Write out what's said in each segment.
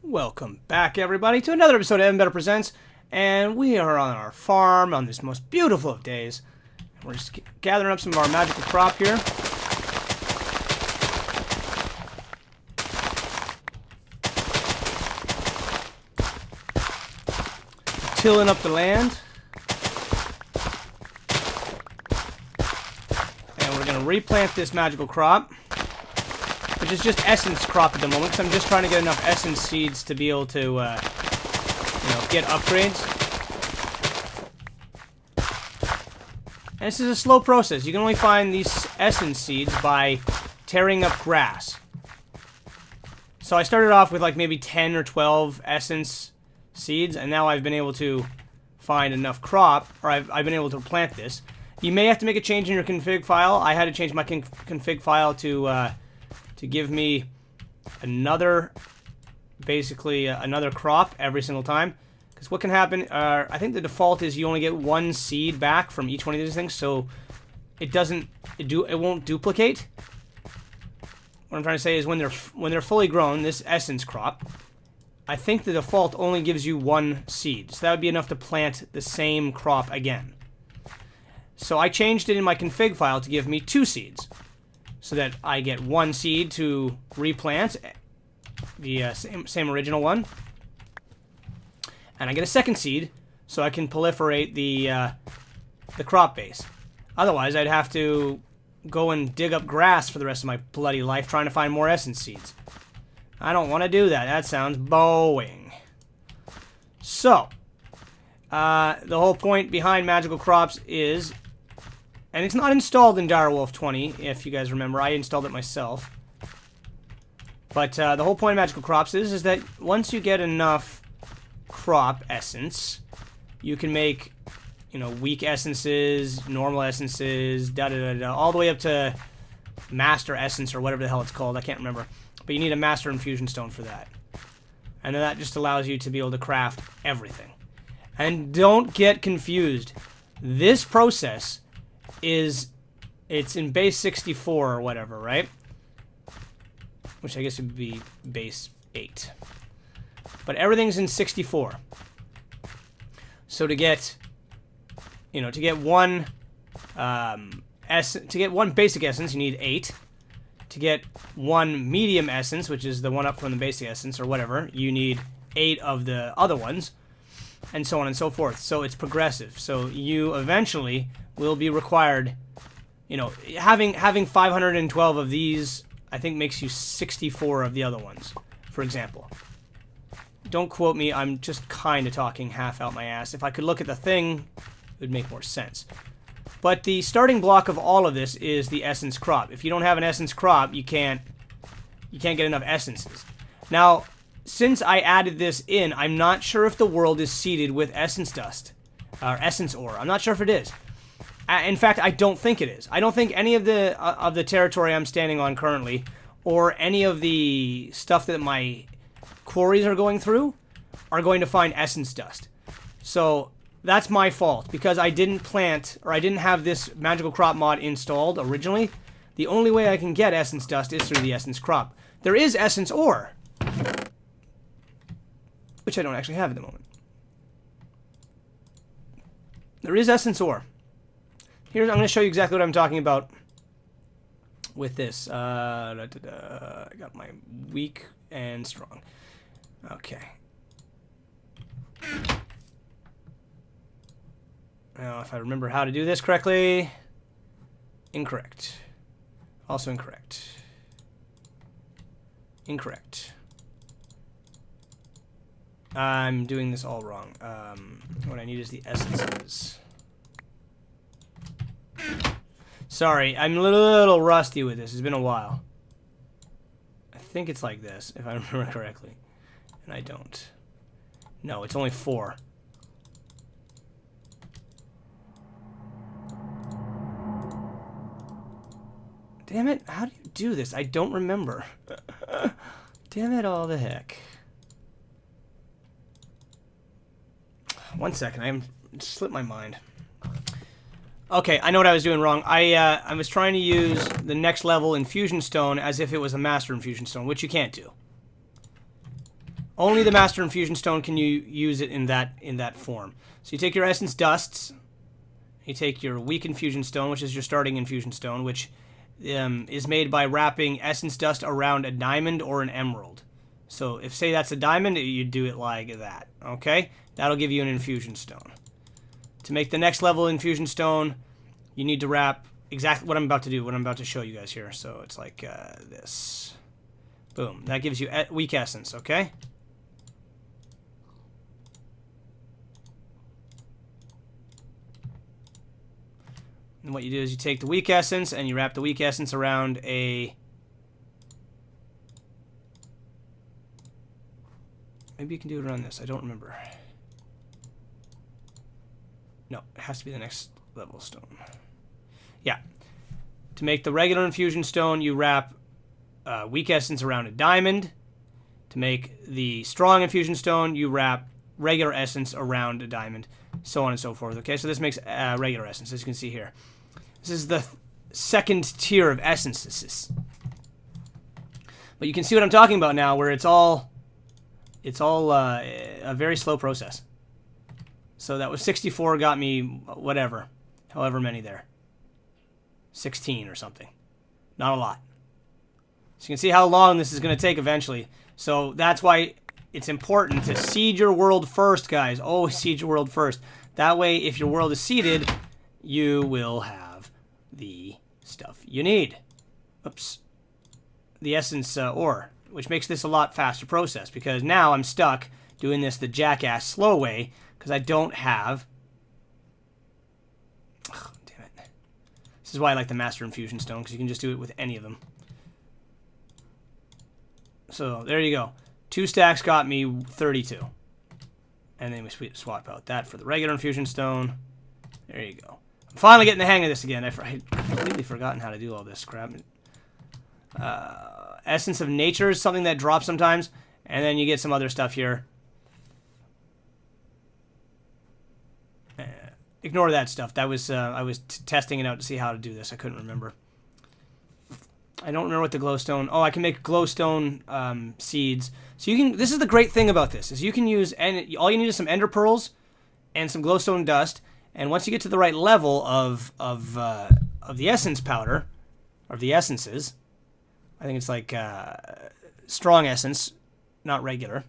Welcome back, everybody, to another episode of Evan Better Presents, and we are on our farm on this most beautiful of days. We're just gathering up some of our magical crop here. Tilling up the land. And we're going to replant this magical crop, which is just essence crop at the moment, because I'm just trying to get enough essence seeds to be able to, get upgrades. And this is a slow process. You can only find these essence seeds by tearing up grass. So I started off with like maybe 10 or 12 essence seeds, and now I've been able to find enough crop, or I've been able to plant this. You may have to make a change in your config file. I had to change my config file to give me another, basically another crop every single time. Because what can happen, I think the default is you only get one seed back from each one of these things, so it won't duplicate. What I'm trying to say is when they're fully grown, this essence crop, I think the default only gives you one seed. So that would be enough to plant the same crop again. So I changed it in my config file to give me 2 seeds. So that I get 1 seed to replant, the same original one. And I get a 2nd seed, so I can proliferate the crop base. Otherwise, I'd have to go and dig up grass for the rest of my bloody life trying to find more essence seeds. I don't want to do that. That sounds boring. So, the whole point behind magical crops is... And it's not installed in Direwolf20, if you guys remember. I installed it myself. But the whole point of magical crops is that once you get enough crop essence, you can make, weak essences, normal essences, all the way up to master essence or whatever the hell it's called. I can't remember. But you need a master infusion stone for that. And then that just allows you to be able to craft everything. And don't get confused. This process... it's in base 64 or whatever, right? Which I guess would be base 8. But everything's in 64. So to get one basic essence, you need 8. To get one medium essence, which is the one up from the basic essence or whatever, you need 8 of the other ones, and so on and so forth. So it's progressive. So you eventually will be required, having 512 of these, I think makes you 64 of the other ones, for example. Don't quote me, I'm just kind of talking half out my ass. If I could look at the thing, it would make more sense. But the starting block of all of this is the essence crop. If you don't have an essence crop, you can't get enough essences. Now, since I added this in, I'm not sure if the world is seeded with essence dust, or essence ore. I'm not sure if it is. In fact, I don't think it is. I don't think any of the territory I'm standing on currently, or any of the stuff that my quarries are going through, are going to find essence dust. So that's my fault, because I didn't plant, or I didn't have this magical crop mod installed originally. The only way I can get essence dust is through the essence crop. There is essence ore, which I don't actually have at the moment. There is essence ore. Here, I'm going to show you exactly what I'm talking about with this. I got my weak and strong. Okay. Now, if I remember how to do this correctly... Incorrect. Also incorrect. Incorrect. I'm doing this all wrong. What I need is the essences. Sorry, I'm a little rusty with this. It's been a while. I think it's like this, if I remember correctly. And I don't. No, it's only 4. Damn it, how do you do this? I don't remember. Damn it all the heck. 1 second, I slipped my mind. Okay, I know what I was doing wrong. I was trying to use the next level infusion stone as if it was a master infusion stone, which you can't do. Only the Master Infusion Stone can you use it in that form. So you take your Essence Dusts, you take your Weak Infusion Stone, which is your starting Infusion Stone, which is made by wrapping Essence Dust around a diamond or an emerald. So if, say, that's a diamond, you do it like that, okay? That'll give you an Infusion Stone. To make the next level Infusion Stone, you need to wrap exactly what I'm about to do, what I'm about to show you guys here. So it's like this. Boom. That gives you Weak Essence, okay? And what you do is you take the Weak Essence and you wrap the Weak Essence around a... Maybe you can do it around this. I don't remember. No, it has to be the next level stone. Yeah. To make the regular Infusion Stone, you wrap Weak Essence around a diamond. To make the strong Infusion Stone, you wrap regular Essence around a diamond. So on and so forth. Okay, so this makes regular Essence, as you can see here. This is the second tier of essences. But you can see what I'm talking about now, where it's all a very slow process. So that was 64, got me whatever, however many there. 16 or something. Not a lot. So you can see how long this is going to take eventually. So that's why it's important to seed your world first, guys. Always seed your world first. That way, if your world is seeded, you will have the stuff you need. Oops. The essence ore, which makes this a lot faster process, because now I'm stuck doing this the jackass slow way because I don't have... Oh, damn it. This is why I like the Master Infusion Stone, because you can just do it with any of them. So, there you go. 2 stacks got me 32. And then we swap out that for the regular Infusion Stone. There you go. I'm finally getting the hang of this again. I've completely forgotten how to do all this crap. Essence of Nature is something that drops sometimes. And then you get some other stuff here. Ignore that stuff. That was I was testing it out to see how to do this. I couldn't remember. I don't remember what the glowstone... Oh, I can make glowstone seeds. So you can... This is the great thing about this, is you can use... And all you need is some ender pearls and some glowstone dust. And once you get to the right level of the essence powder, or the essences, I think it's like strong essence, not regular,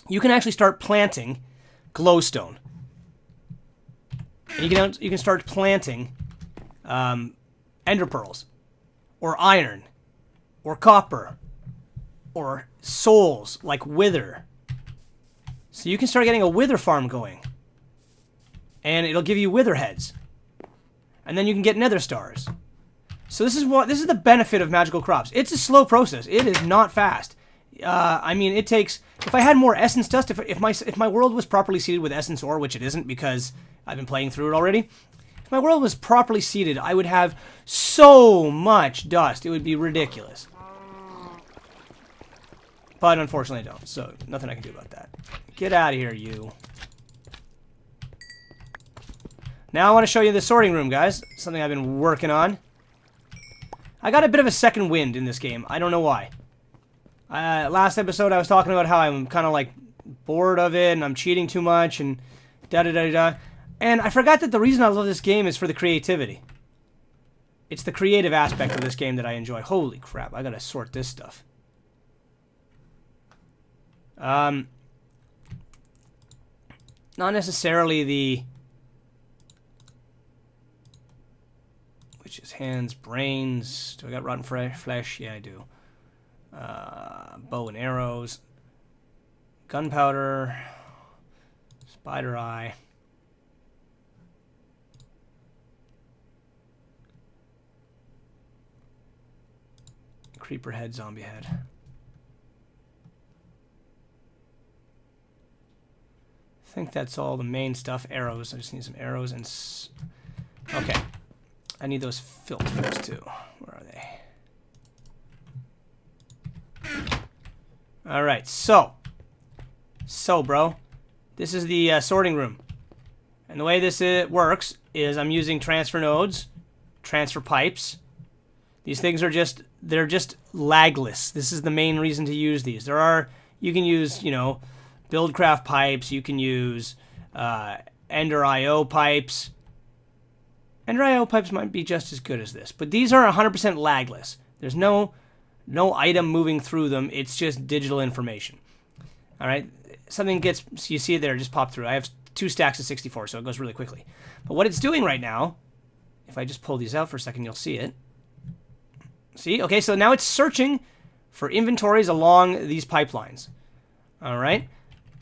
you can actually start planting glowstone. And you can start planting ender pearls, or iron, or copper, or souls like wither. So you can start getting a wither farm going, and it'll give you wither heads, and then you can get nether stars. So this is the benefit of magical crops. It's a slow process. It is not fast. I mean, it takes... If I had more essence dust, if my world was properly seeded with essence ore, which it isn't because I've been playing through it already. If my world was properly seeded, I would have so much dust. It would be ridiculous. But unfortunately I don't, so nothing I can do about that. Get out of here, you. Now I want to show you the sorting room, guys. Something I've been working on. I got a bit of a second wind in this game. I don't know why. Last episode I was talking about how I'm kind of like bored of it and I'm cheating too much and da-da-da-da. And I forgot that the reason I love this game is for the creativity. It's the creative aspect of this game that I enjoy. Holy crap, I gotta sort this stuff. Not necessarily the... Which is hands, brains. Do I got rotten flesh? Yeah, I do. Bow and arrows. Gunpowder. Spider eye. Creeper head, zombie head. I think that's all the main stuff. Arrows. I just need some arrows and... Okay. I need those filters too. Where are they? Alright, so, bro, this is the sorting room. And the way this works is I'm using transfer nodes, transfer pipes. These things are they're just lagless. This is the main reason to use these. You can use, you know, Buildcraft pipes. You can use Ender IO pipes. Ender IO pipes might be just as good as this, but these are 100% lagless. There's no item moving through them. It's just digital information. All right, something gets, you see it there, just pop through. I have 2 stacks of 64, so it goes really quickly. But what it's doing right now, if I just pull these out for a second, you'll see it. See? Okay, so now it's searching for inventories along these pipelines. All right?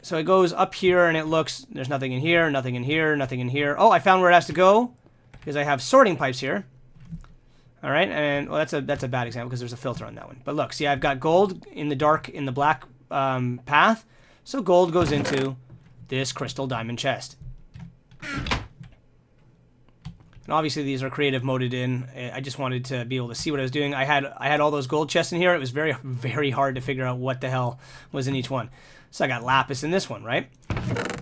So it goes up here and it looks, there's nothing in here, nothing in here, nothing in here. Oh, I found where it has to go because I have sorting pipes here. All right, and well, that's a bad example because there's a filter on that one. But look, see, I've got gold in the dark, in the black path. So gold goes into this crystal diamond chest. And obviously these are creative moded in. I just wanted to be able to see what I was doing. I had all those gold chests in here. It was very, very hard to figure out what the hell was in each one. So I got lapis in this one, right?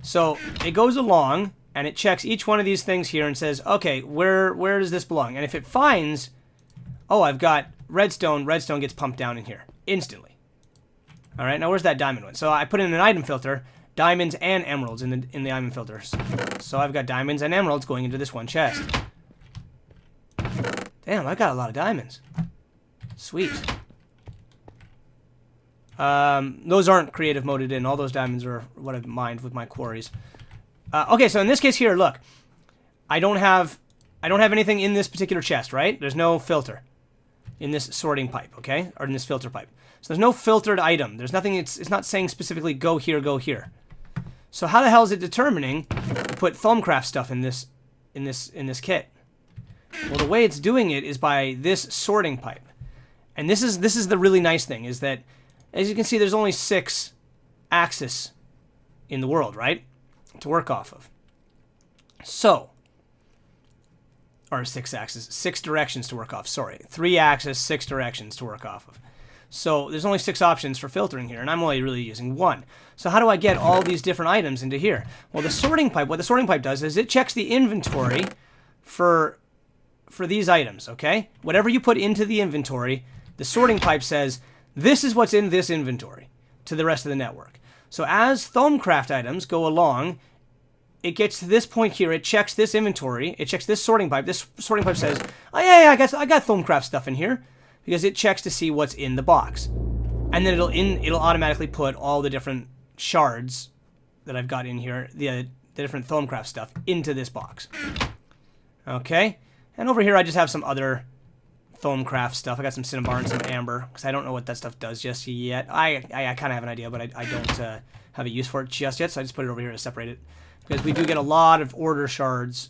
So it goes along and it checks each one of these things here and says, okay, where does this belong? And if it finds, oh, I've got redstone, redstone gets pumped down in here instantly. All right, now where's that diamond one? So I put in an item filter, diamonds and emeralds in the item filters. So I've got diamonds and emeralds going into this one chest. Damn, I got a lot of diamonds. Sweet. Those aren't creative moded in. All those diamonds are what I've mined with my quarries. Okay, so in this case here, look. I don't have anything in this particular chest, right? There's no filter in this sorting pipe, okay? Or in this filter pipe. So there's no filtered item. There's nothing, it's not saying specifically go here, go here. So how the hell is it determining to put Thumbcraft stuff in this kit? Well, the way it's doing it is by this sorting pipe. And this is the really nice thing, is that, as you can see, there's only 6 axes in the world, right? To work off of. So, or 6 axes, 6 directions to work off, sorry. 3 axes, 6 directions to work off of. So there's only 6 options for filtering here, and I'm only really using 1. So how do I get all these different items into here? Well, the sorting pipe, what the sorting pipe does is it checks the inventory for these items, okay? Whatever you put into the inventory, the sorting pipe says, this is what's in this inventory to the rest of the network. So as Thumbcraft items go along, it gets to this point here, it checks this inventory, it checks this sorting pipe. This sorting pipe says, oh yeah, I got Thumbcraft stuff in here, because it checks to see what's in the box. And then it'll automatically put all the different shards that I've got in here, the different Thumbcraft stuff, into this box. Okay? And over here I just have some other Thumbcraft stuff. I got some cinnabar and some amber, because I don't know what that stuff does just yet. I kind of have an idea, but I don't have a use for it just yet, so I just put it over here to separate it. Because we do get a lot of order shards,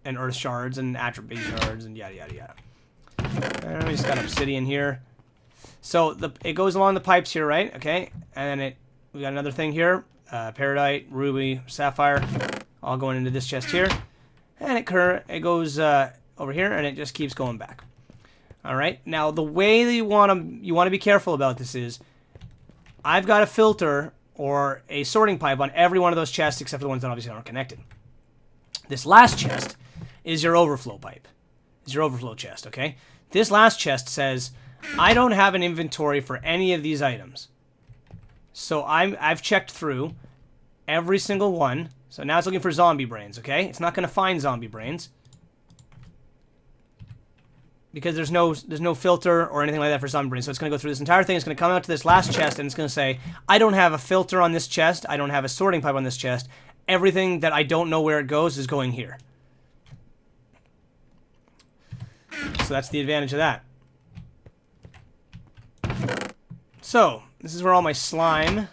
and earth shards, and attribute shards, and yada yada yada. And we just got obsidian here. So it goes along the pipes here, right? Okay, and then we got another thing here. Peridite, ruby, sapphire, all going into this chest here. And it goes over here, and it just keeps going back. All right. Now the way that you want to be careful about this is, I've got a filter or a sorting pipe on every one of those chests except for the ones that obviously aren't connected. This last chest is your overflow pipe. It's your overflow chest. Okay. This last chest says, I don't have an inventory for any of these items. So I've checked through every single one. So now it's looking for zombie brains, okay? It's not going to find zombie brains, because there's no filter or anything like that for zombie brains. So it's going to go through this entire thing. It's going to come out to this last chest, and it's going to say, I don't have a filter on this chest. I don't have a sorting pipe on this chest. Everything that I don't know where it goes is going here. So that's the advantage of that. So, this is where all my slime...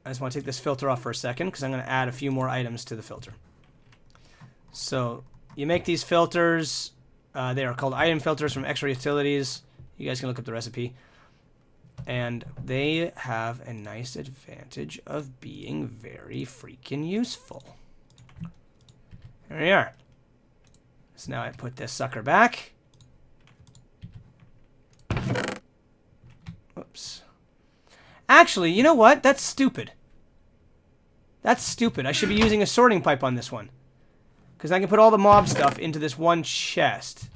I just want to take this filter off for a second, because I'm going to add a few more items to the filter. So, you make these filters. They are called item filters from Extra Utilities. You guys can look up the recipe. And they have a nice advantage of being very freaking useful. There we are. So now I put this sucker back. Oops. Actually, you know what? That's stupid. That's stupid. I should be using a sorting pipe on this one, because I can put all the mob stuff into this one chest.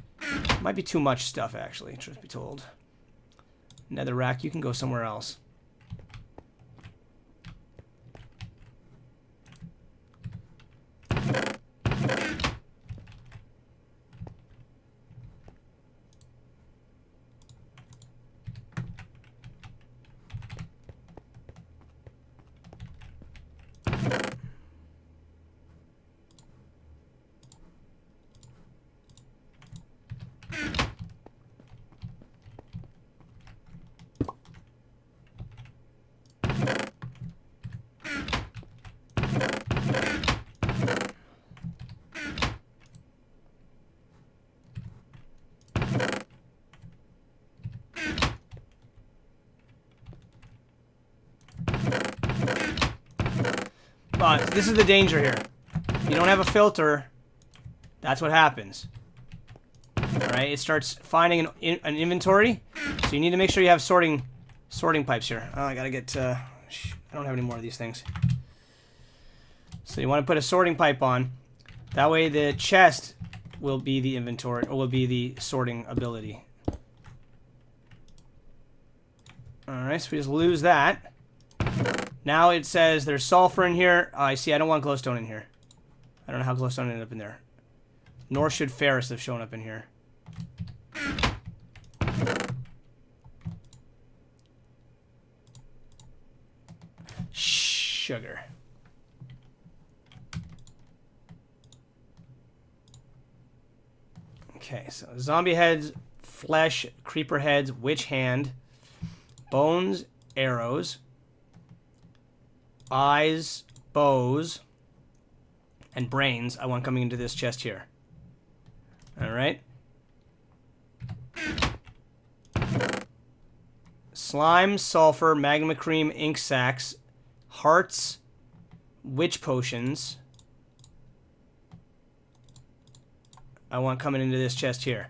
Might be too much stuff, actually, truth be told. Netherrack, you can go somewhere else. But this is the danger here. If you don't have a filter, that's what happens. Alright, it starts finding an inventory, so you need to make sure you have sorting pipes here. Oh, I gotta get, I don't have any more of these things. So you want to put a sorting pipe on. That way the chest will be the inventory, or will be the sorting ability. Alright, so we just lose that. Now it says there's sulfur in here. Oh, I see, I don't want glowstone in here. I don't know how glowstone ended up in there. Nor should ferrous have shown up in here. Sugar. Okay, so zombie heads, flesh, creeper heads, witch hand, bones, arrows, eyes, bows, and brains. I want coming into this chest here. Alright. Slime, sulfur, magma cream, ink sacs, hearts, witch potions. I want coming into this chest here.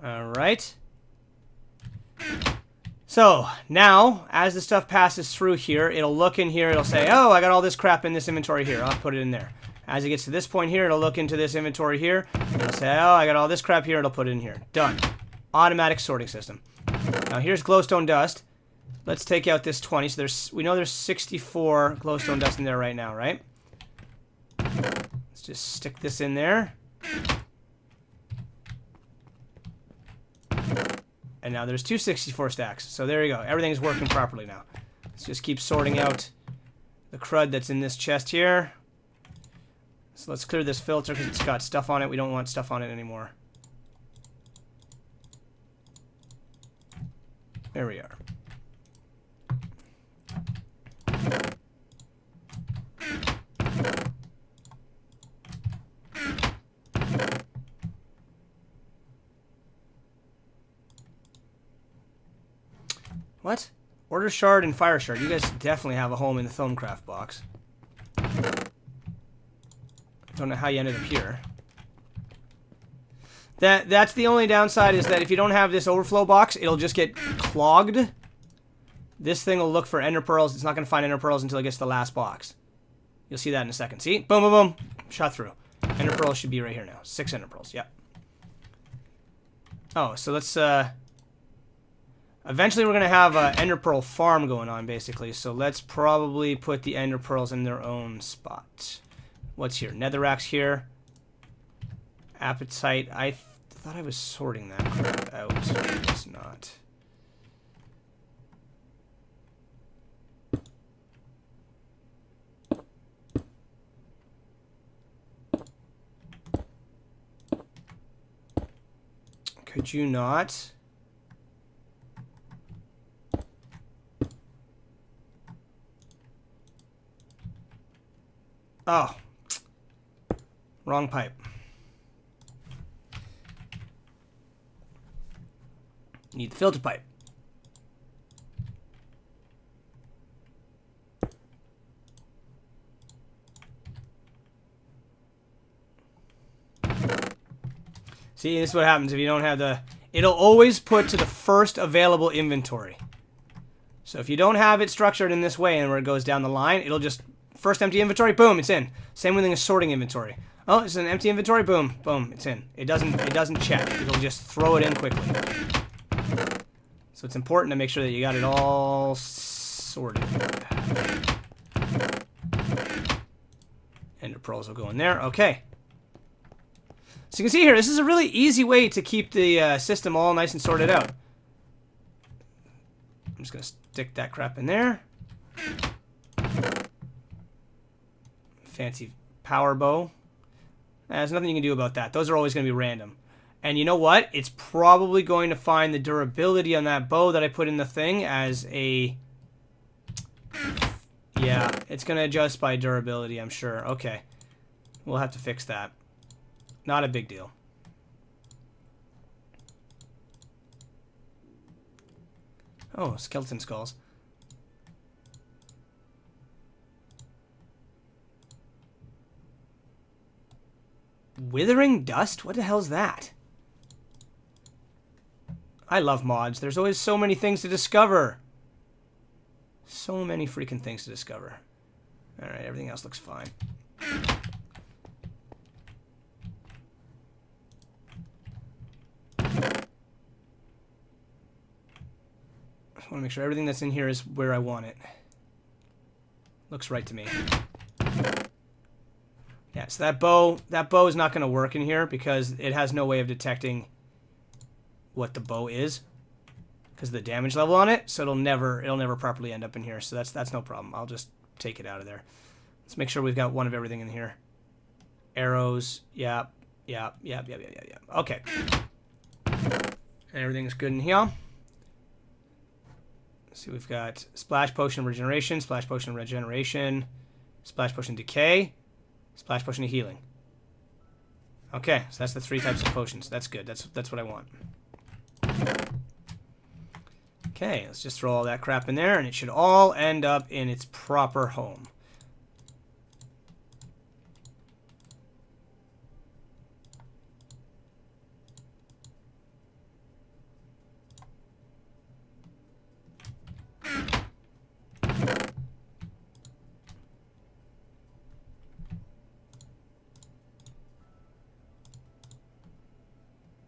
Alright. So, now, as the stuff passes through here, it'll look in here, it'll say, oh, I got all this crap in this inventory here, I'll put it in there. As it gets to this point here, it'll look into this inventory here, it'll say, oh, I got all this crap here, it'll put it in here. Done. Automatic sorting system. Now, here's glowstone dust. Let's take out this 20, so we know there's 64 glowstone dust in there right now, right? Let's just stick this in there. And now there's 264 stacks. So there you go. Everything's working properly now. Let's just keep sorting out the crud that's in this chest here. So let's clear this filter because it's got stuff on it. We don't want stuff on it anymore. There we are. What? Order shard and fire shard. You guys definitely have a home in the Thonecraft box. Don't know how you ended up here. That's the only downside, is that if you don't have this overflow box, it'll just get clogged. This thing will look for ender pearls. It's not going to find ender pearls until it gets to the last box. You'll see that in a second. See? Boom, boom, boom. Shot through. Ender pearls should be right here now. 6 ender pearls. Yep. Oh, so let's, eventually we're going to have an ender pearl farm going on, basically. So let's probably put the ender pearls in their own spot. What's here? Netherrack's here. Appetite. I thought I was sorting that crap out. It's not. Could you not? Oh. Wrong pipe. Need the filter pipe. See, this is what happens if you don't have the... It'll always put to the first available inventory. So if you don't have it structured in this way and where it goes down the line, it'll just... First empty inventory, boom, it's in. Same with a sorting inventory. Oh, it's an empty inventory, boom, boom, it's in. It doesn't check. It'll just throw it in quickly. So it's important to make sure that you got it all sorted. Ender pearls will go in there. Okay. So you can see here, this is a really easy way to keep the system all nice and sorted out. I'm just going to stick that crap in there. Fancy power bow. There's nothing you can do about that. Those are always going to be random. And you know what? It's probably going to find the durability on that bow that I put in the thing as a... Yeah, it's going to adjust by durability, I'm sure. Okay. We'll have to fix that. Not a big deal. Oh, skeleton skulls. Withering dust? What the hell's that? I love mods. There's always so many things to discover. So many freaking things to discover. Alright, everything else looks fine. I want to make sure everything that's in here is where I want it. Looks right to me. Yeah, so that bow is not going to work in here because it has no way of detecting what the bow is because of the damage level on it, so it'll never properly end up in here. So that's no problem. I'll just take it out of there. Let's make sure we've got one of everything in here. Arrows, yeah. Okay. Everything's good in here. Let's see, we've got Splash Potion of Regeneration, Splash Potion of Regeneration, Splash Potion Decay, Splash Potion of Healing. Okay, so that's the 3 types of potions. That's good. That's what I want. Okay, let's just throw all that crap in there, and it should all end up in its proper home.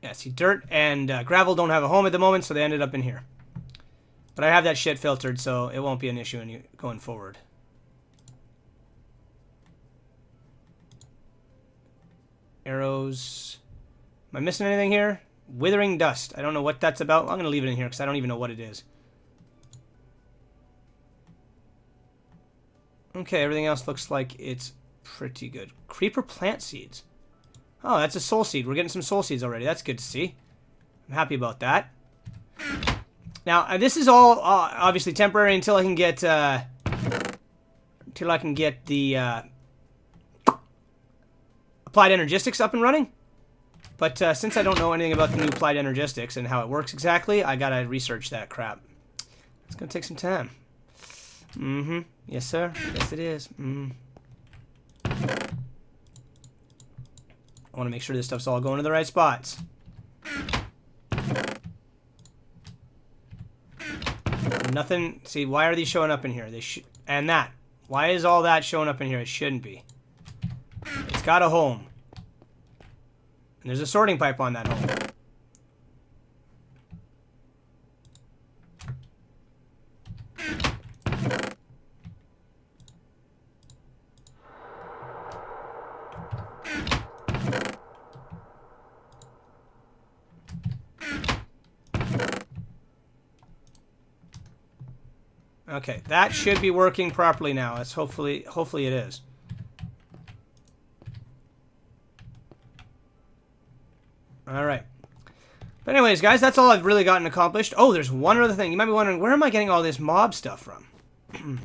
Yeah, see, dirt and gravel don't have a home at the moment, so they ended up in here. But I have that shit filtered, so it won't be an issue going forward. Arrows. Am I missing anything here? Withering dust. I don't know what that's about. I'm going to leave it in here because I don't even know what it is. Okay, everything else looks like it's pretty good. Creeper plant seeds. Oh, that's a soul seed. We're getting some soul seeds already. That's good to see. I'm happy about that. Now, this is all obviously temporary until I can get the applied energistics up and running. But since I don't know anything about the new applied energistics and how it works exactly, I gotta research that crap. It's gonna take some time. Mm-hmm. Yes, sir. Yes, it is. I want to make sure this stuff's all going to the right spots. Nothing. See, why are these showing up in here? And that. Why is all that showing up in here? It shouldn't be. It's got a home. And there's a sorting pipe on that home. Okay, that should be working properly now. It's hopefully it is. All right. But anyways, guys, that's all I've really gotten accomplished. Oh, there's one other thing. You might be wondering, where am I getting all this mob stuff from?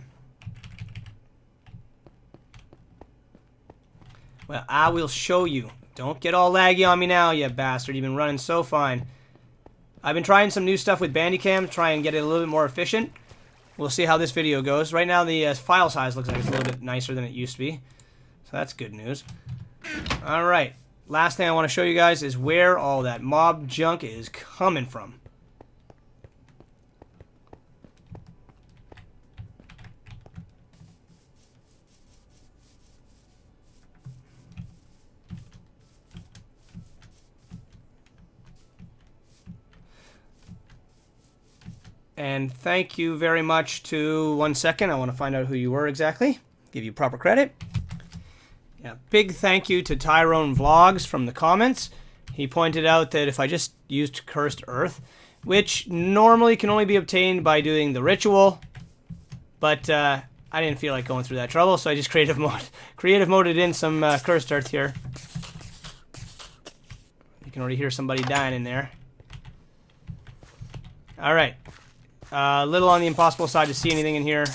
Well, I will show you. Don't get all laggy on me now, you bastard. You've been running so fine. I've been trying some new stuff with Bandicam to try and get it a little bit more efficient. We'll see how this video goes. Right now, the file size looks like it's a little bit nicer than it used to be. So that's good news. All right. Last thing I want to show you guys is where all that mob junk is coming from. And thank you very much to... 1 second, I want to find out who you were exactly. Give you proper credit. Yeah, big thank you to Tyrone Vlogs from the comments. He pointed out that if I just used Cursed Earth, which normally can only be obtained by doing the ritual, but I didn't feel like going through that trouble, so I just creative moded in some Cursed Earth here. You can already hear somebody dying in there. Alright. A little on the impossible side to see anything in here.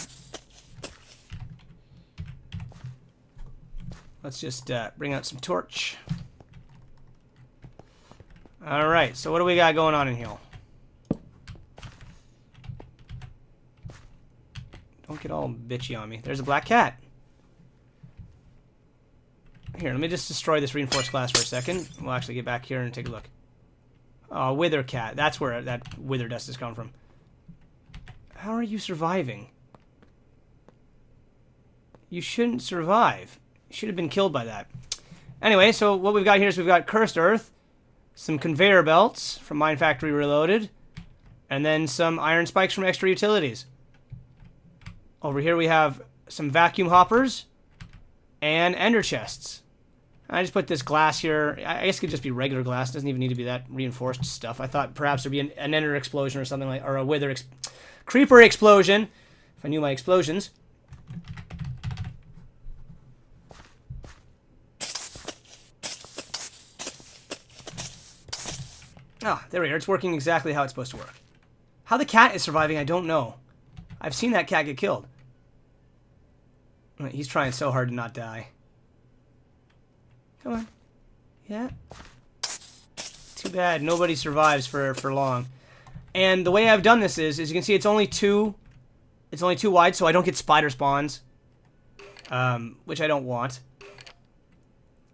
Let's just bring out some torch. Alright, so what do we got going on in here? Don't get all bitchy on me. There's a black cat. Here, let me just destroy this reinforced glass for a second. We'll actually get back here and take a look. Oh, wither cat. That's where that wither dust has come from. How are you surviving? You shouldn't survive. You should have been killed by that. Anyway, so what we've got here is we've got Cursed Earth, some conveyor belts from Mine Factory Reloaded, and then some iron spikes from Extra Utilities. Over here we have some vacuum hoppers and ender chests. I just put this glass here. I guess it could just be regular glass. It doesn't even need to be that reinforced stuff. I thought perhaps there'd be an ender explosion or something like, or a wither creeper explosion. If I knew my explosions. Ah, there we are. It's working exactly how it's supposed to work. How the cat is surviving, I don't know. I've seen that cat get killed. He's trying so hard to not die. Come on. Yeah. Too bad. Nobody survives for long. And the way I've done this is you can see it's only two wide, so I don't get spider spawns. Which I don't want.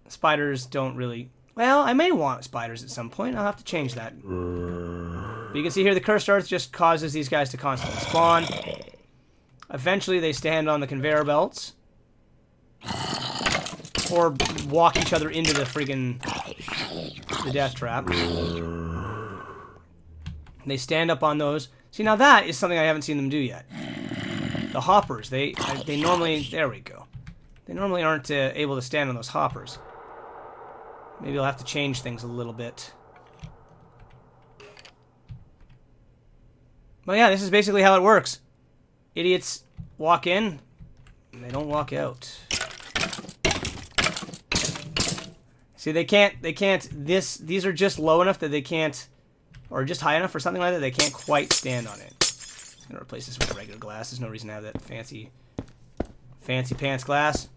Spiders don't really... Well, I may want spiders at some point. I'll have to change that. But you can see here the Cursed Earth just causes these guys to constantly spawn. Eventually they stand on the conveyor belts. Or walk each other into the friggin' death trap. They stand up on those. See, now that is something I haven't seen them do yet. The hoppers, they normally... There we go. They normally aren't able to stand on those hoppers. Maybe I'll have to change things a little bit. But yeah, this is basically how it works. Idiots walk in, and they don't walk out. See, these are just low enough that they can't, or just high enough or something like that, they can't quite stand on it. I'm gonna replace this with regular glass. There's no reason to have that fancy pants glass.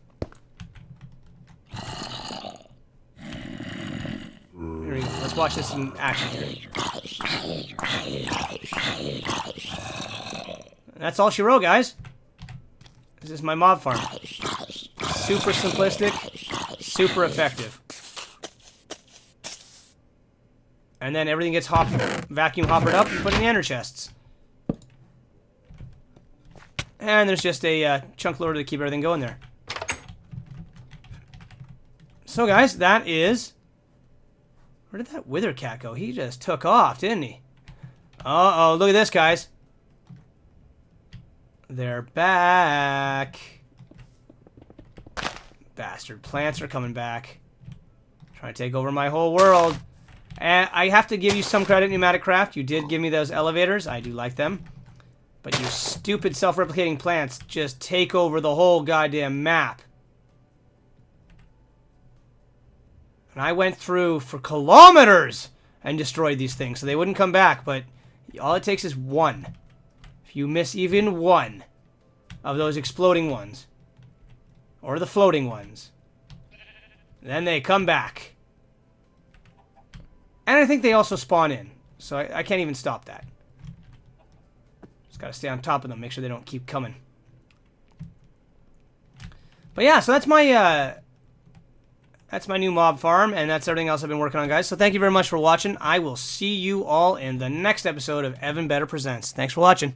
Here we go. Let's watch this in action here. That's all she wrote, guys. This is my mob farm. Super simplistic, super effective. And then everything gets vacuum hoppered up and put in the ender chests. And there's just a chunk loader to keep everything going there. So, guys, that is... Where did that wither cat go? He just took off, didn't he? Uh-oh, look at this, guys. They're back. Bastard plants are coming back. Trying to take over my whole world. And I have to give you some credit, Pneumatic Craft. You did give me those elevators. I do like them. But you stupid self-replicating plants just take over the whole goddamn map. And I went through for kilometers and destroyed these things so they wouldn't come back. But all it takes is one. If you miss even one of those exploding ones, or the floating ones, then they come back. And I think they also spawn in, so I can't even stop that. Just gotta stay on top of them, make sure they don't keep coming. But yeah, so that's my new mob farm, and that's everything else I've been working on, guys. So thank you very much for watching. I will see you all in the next episode of Evan Better Presents. Thanks for watching.